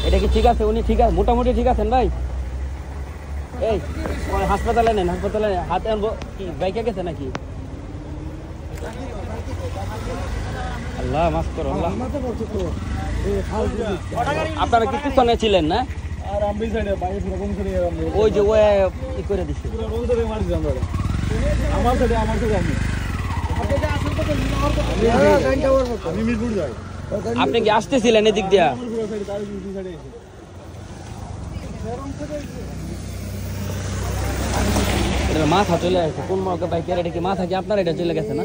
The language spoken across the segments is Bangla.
এটা কি ঠিক আছে? উনি ঠিক আছে, মোটামুটি ঠিক আছেন ভাই? এই হাসপাতালে নেন, হাসপাতালে হাতে আনবো কি? বাইকে গেছে নাকি? আল্লাহ মাফ করো আল্লাহ। আপনারা কি পিছনে ছিলেন না? ওই যে ওই ই করে দিচ্ছে। আপনি কি আসতেছিলেন এদিক দিয়া? মাথা চলে আসছে কোন বাইকের? এটা কি মাথা কি আপনার? এটা চলে গেছে না?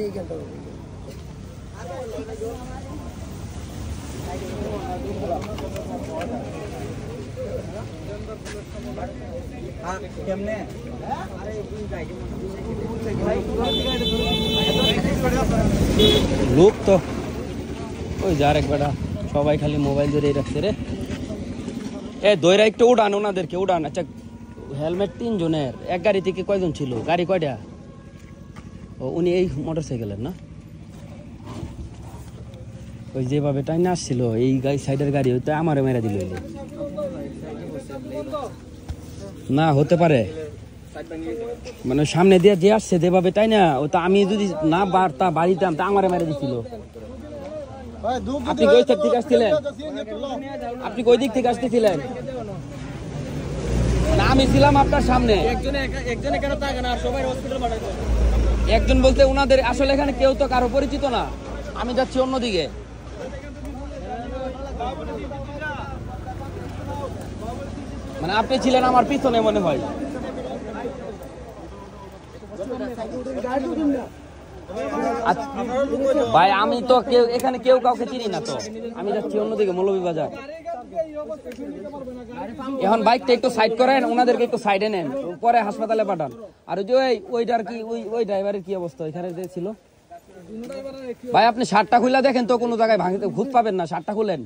লোক তো ওই যার একবারটা সবাই খালি মোবাইল ধরে রাখছে রে। এ দইরা একটু উড়ান, ওনাদেরকে উড়ান। আচ্ছা হেলমেট 3 জনের, এক গাড়ি থেকে কয়জন ছিল? গাড়ি কয়টা? ও উনি এই মোটর সাইকেলের না? ওই যেভাবে টাইনে আসছিল এই গাড়ি সাইডের গাড়ি, হয়তো আমারে মেরা দিল না, হতে পারে। মানে সামনে দিয়ে যে আসছে যেভাবে তাই না, ও তো আমি যদি না বাড়তা বাড়িতাম তা আমারে মেরে দিছিল। আপনি কই দিক থেকে আসছিলেন? আপনি কই দিক থেকে আসতেছিলেন? না আমি ছিলাম আপনার সামনে। একজন বলতে ওনাদের আসলে এখানে কেউ তো কারো পরিচিত না, আমি যাচ্ছি অন্যদিকে। মানে আপনি ছিলেন আমার পিছনে মনে হয়। ভাই আমি তো কেউ এখানে কেউ কাউকে চিনি না, তো আমি যাচ্ছি অন্যদিকে মৌলভীবাজার। এখন বাইকটা একটু সাইড করেন, ওনাদেরকে একটু সাইডে নেন, পরে হাসপাতালে পাঠান। আর ওই যে ওইটার কি ওই ড্রাইভারের কি অবস্থা এখানে যে ছিল? ভাই আপনি শার্টটা খুলে দেখেন তো, কোনো জায়গায় ভাঙতে খুঁত পাবেন না, শার্টটা খুলেন।